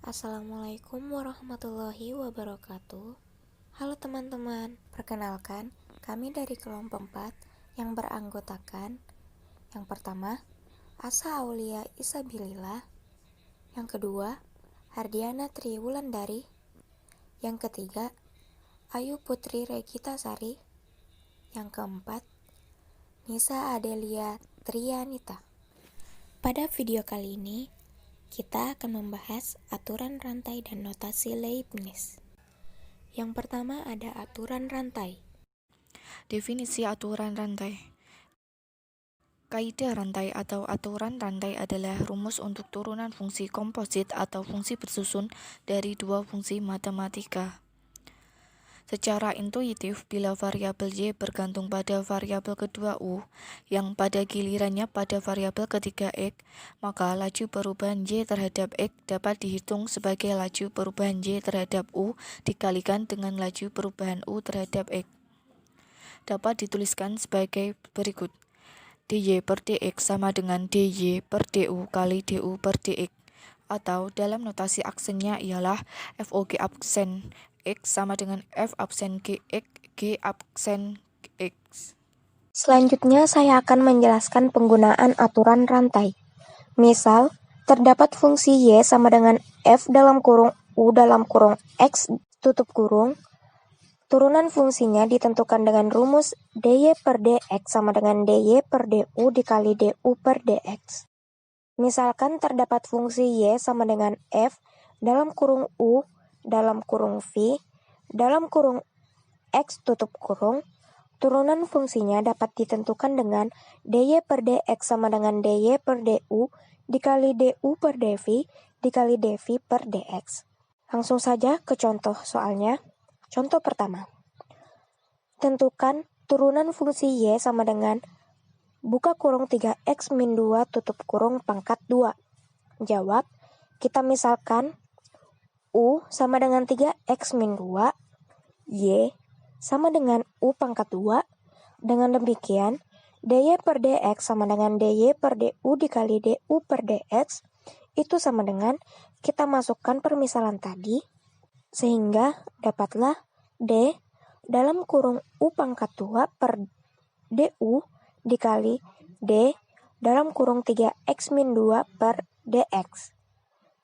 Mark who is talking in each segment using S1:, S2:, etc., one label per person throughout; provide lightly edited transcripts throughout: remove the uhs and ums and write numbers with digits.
S1: Assalamualaikum warahmatullahi wabarakatuh. Halo teman-teman, perkenalkan kami dari kelompok 4 yang beranggotakan yang pertama, Asa Aulia Isabilillah, yang kedua, Hardiana Triwulandari, yang ketiga, Ayu Putri Regita Sari, yang keempat, Nisa Adelia Trianita. Pada video kali ini kita akan membahas aturan rantai dan notasi Leibniz. Yang pertama ada aturan rantai.
S2: Definisi aturan rantai. Kaidah rantai atau aturan rantai adalah rumus untuk turunan fungsi komposit atau fungsi bersusun dari dua fungsi matematika. Secara intuitif, bila variabel y bergantung pada variabel kedua u, yang pada gilirannya pada variabel ketiga x, maka laju perubahan y terhadap x dapat dihitung sebagai laju perubahan y terhadap u dikalikan dengan laju perubahan u terhadap x. Dapat dituliskan sebagai berikut. dy per dx sama dengan dy per du kali du per dx. Atau dalam notasi aksennya ialah FOG aksen X sama dengan F aksen GX, G aksen X.
S1: Selanjutnya saya akan menjelaskan penggunaan aturan rantai. Misal, terdapat fungsi Y sama dengan F dalam kurung U dalam kurung X tutup kurung. Turunan fungsinya ditentukan dengan rumus dy per dx sama dengan dy per du dikali du per dx. Misalkan terdapat fungsi Y sama dengan F dalam kurung U dalam kurung V dalam kurung X tutup kurung, turunan fungsinya dapat ditentukan dengan dy per dx sama dengan dy per du dikali du per dv dikali dv per dx. Langsung saja ke contoh soalnya. Contoh pertama. Tentukan turunan fungsi Y sama dengan buka kurung 3x min 2 tutup kurung pangkat 2. Jawab, kita misalkan U sama dengan 3x min 2, Y sama dengan U pangkat 2. Dengan demikian, dy per dx sama dengan dy per du dikali du per dx, itu sama dengan kita masukkan permisalan tadi, sehingga dapatlah d dalam kurung U pangkat 2 per du dikali d dalam kurung 3x min 2 per dx.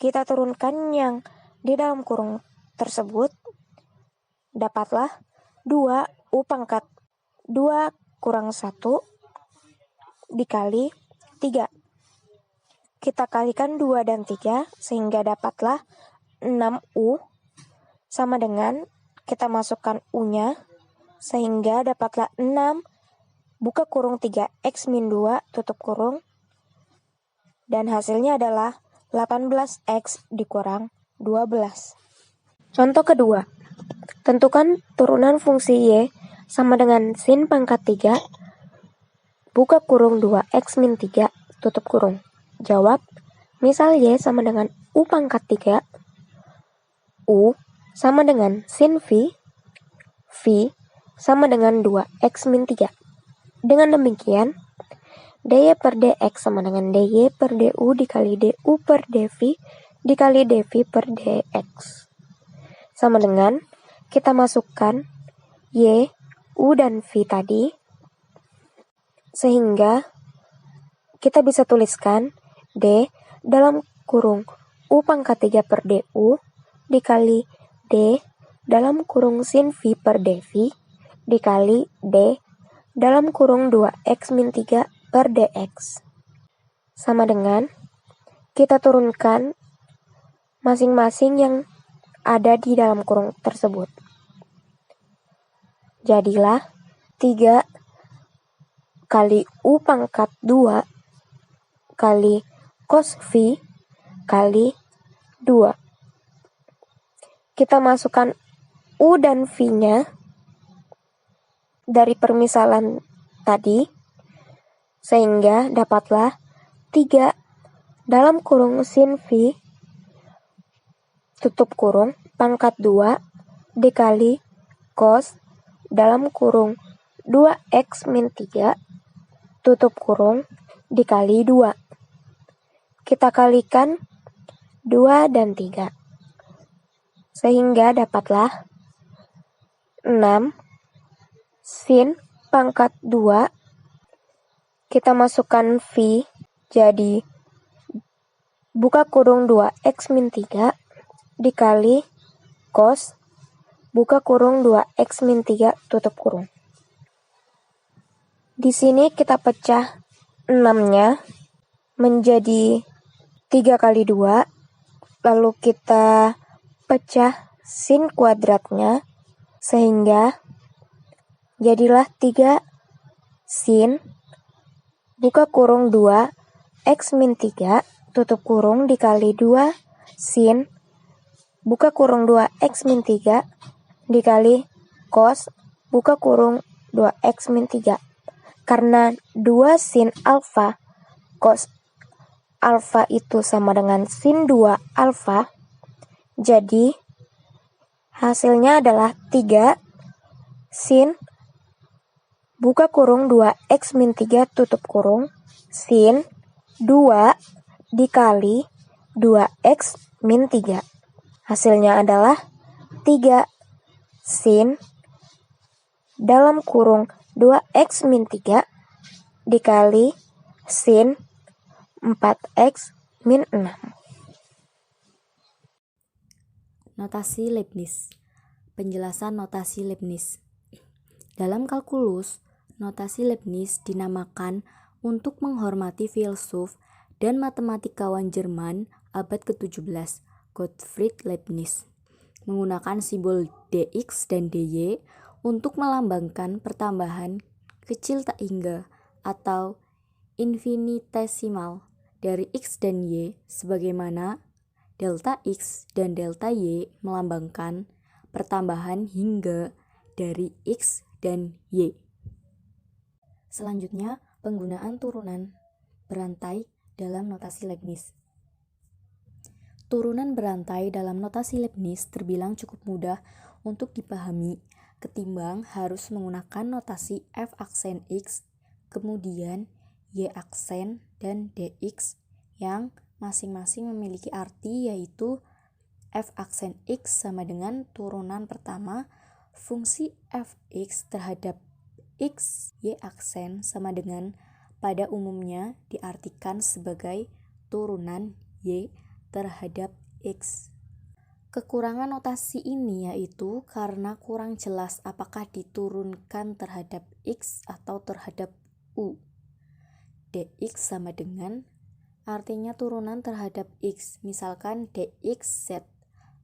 S1: Kita turunkan yang di dalam kurung tersebut, dapatlah 2 U pangkat 2 kurang 1 dikali 3. Kita kalikan 2 dan 3 sehingga dapatlah 6U sama dengan kita masukkan U-nya sehingga dapatlah 6 buka kurung 3x min 2 tutup kurung dan hasilnya adalah 18x dikurang 12. Contoh kedua. Tentukan turunan fungsi Y sama dengan sin pangkat 3 buka kurung 2x min 3 tutup kurung. Jawab, misal Y sama dengan U pangkat 3, U sama dengan sin V, V sama dengan 2x min 3. Dengan demikian, dy per dx sama dengan dy per du dikali du per dv dikali dv per dx. Sama dengan kita masukkan y, u, dan v tadi, sehingga kita bisa tuliskan d dalam kurung u pangkat 3 per du dikali d dalam kurung sin v per dv dikali d dalam kurung 2x min 3 per dx. Sama dengan kita turunkan masing-masing yang ada di dalam kurung tersebut. Jadilah 3 kali U pangkat 2 kali cos V kali 2. Kita masukkan U dan V-nya dari permisalan tadi, sehingga dapatlah 3 dalam kurung sin V tutup kurung pangkat 2 dikali cos dalam kurung 2x min 3 tutup kurung dikali 2. Kita kalikan 2 dan 3. Sehingga dapatlah 6 sin pangkat 2. Kita masukkan V, jadi buka kurung 2x min 3 dikali cos buka kurung 2x min 3 tutup kurung. Di sini kita pecah 6-nya menjadi 3 kali 2, lalu kita pecah sin kuadratnya, sehingga jadilah 3 sin buka kurung 2x min 3 tutup kurung dikali 2 sin buka kurung 2x min 3 dikali cos buka kurung 2x min 3. Karena 2 sin alfa cos alfa itu sama dengan sin 2 alfa, jadi hasilnya adalah 3 sin buka kurung 2x min 3 tutup kurung sin 2 dikali 2x min 3. Hasilnya adalah 3 sin dalam kurung 2x min 3 dikali sin 4x min 6.
S3: Notasi Leibniz. Penjelasan notasi Leibniz. Dalam kalkulus, notasi Leibniz dinamakan untuk menghormati filsuf dan matematikawan Jerman abad ke-17, Gottfried Leibniz, menggunakan simbol dx dan dy untuk melambangkan pertambahan kecil tak hingga atau infinitesimal dari x dan y, sebagaimana delta x dan delta y melambangkan pertambahan hingga dari x dan y. Selanjutnya, penggunaan turunan berantai dalam notasi Leibniz. Turunan berantai dalam notasi Leibniz terbilang cukup mudah untuk dipahami ketimbang harus menggunakan notasi f aksen x, kemudian y aksen, dan dx yang masing-masing memiliki arti, yaitu f aksen x sama dengan turunan pertama fungsi fx terhadap x, y aksen sama dengan pada umumnya diartikan sebagai turunan y terhadap x. Kekurangan notasi ini yaitu karena kurang jelas apakah diturunkan terhadap x atau terhadap u. Dx sama dengan artinya turunan terhadap x, misalkan dx(z)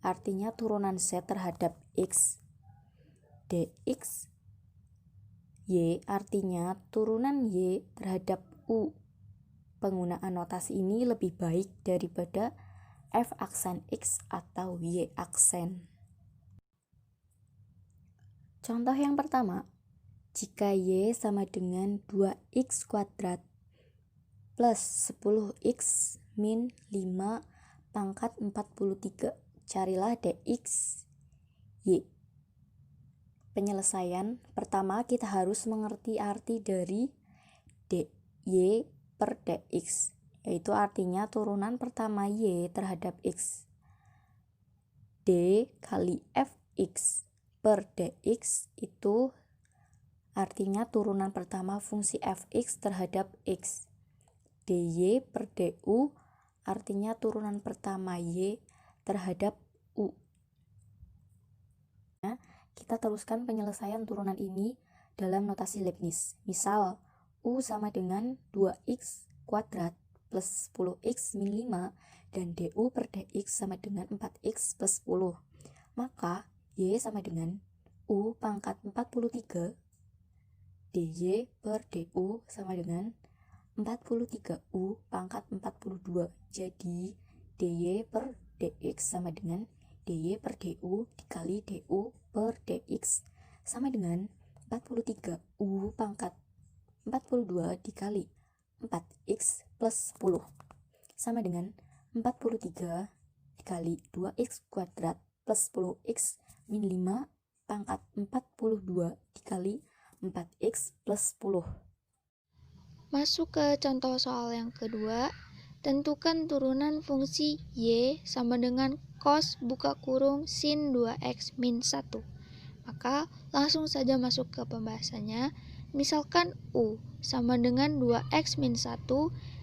S3: artinya turunan z terhadap x. Dx y artinya turunan y terhadap u. Penggunaan notasi ini lebih baik daripada f aksen x atau y aksen. Contoh yang pertama, jika y sama dengan 2x kuadrat plus 10x min 5 pangkat 43, carilah dx y. Penyelesaian pertama, kita harus mengerti arti dari dy per dx, yaitu artinya turunan pertama y terhadap x. D kali fx per dx itu artinya turunan pertama fungsi fx terhadap x. Dy per du artinya turunan pertama y terhadap u. Nah, kita teruskan penyelesaian turunan ini dalam notasi Leibniz. Misal, u sama dengan 2x kuadrat plus 10x min 5 dan du per dx sama dengan 4x plus 10. Maka y sama dengan u pangkat 43 dy per du sama dengan 43u pangkat 42. Jadi dy per dx sama dengan dy per du dikali du per dx sama dengan 43u pangkat 42 dikali 4x plus 10 sama dengan 43 dikali 2x kuadrat plus 10x min 5 pangkat 42 dikali 4x plus 10.
S4: Masuk ke contoh soal yang kedua. tentukan turunan fungsi Y sama dengan cos buka kurung sin 2x min 1. Maka langsung saja masuk ke pembahasannya. Misalkan U sama dengan 2x min 1,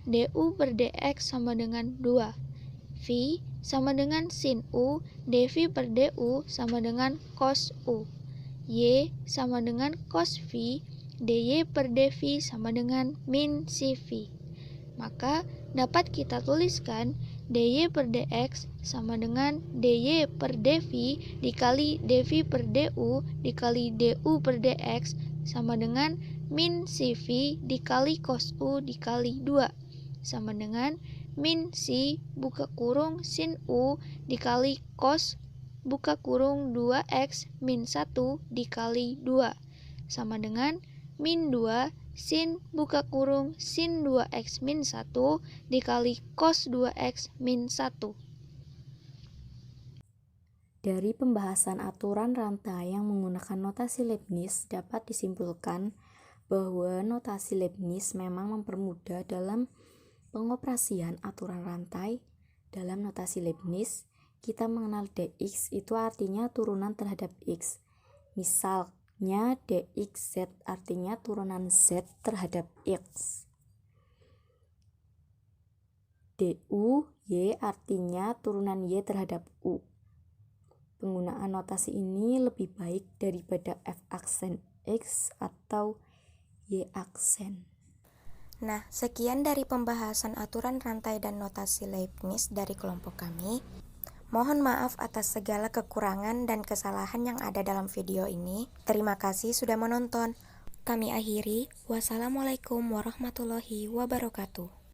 S4: du per dx sama dengan 2. V sama dengan sin U, dv per du sama dengan cos U. Y sama dengan cos V, dy per dv sama dengan min si V. Maka dapat kita tuliskan dy per dx sama dengan dy per dv dikali dv per du dikali du per dx sama dengan min si V dikali cos U dikali 2 sama dengan min si buka kurung sin U dikali cos buka kurung 2x min 1 dikali 2 sama dengan min 2 sin buka kurung sin 2x min 1 dikali cos 2x min 1.
S3: Dari pembahasan aturan rantai yang menggunakan notasi Leibniz dapat disimpulkan bahwa notasi Leibniz memang mempermudah dalam pengoperasian aturan rantai. Dalam notasi Leibniz, kita mengenal dx itu artinya turunan terhadap x. Misalnya dxz artinya turunan z terhadap x. Du y artinya turunan y terhadap u. Penggunaan notasi ini lebih baik daripada f aksen x atau y aksen.
S1: Nah, sekian dari pembahasan aturan rantai dan notasi Leibniz dari kelompok kami. Mohon maaf atas segala kekurangan dan kesalahan yang ada dalam video ini. Terima kasih sudah menonton. Kami akhiri. Wassalamualaikum warahmatullahi wabarakatuh.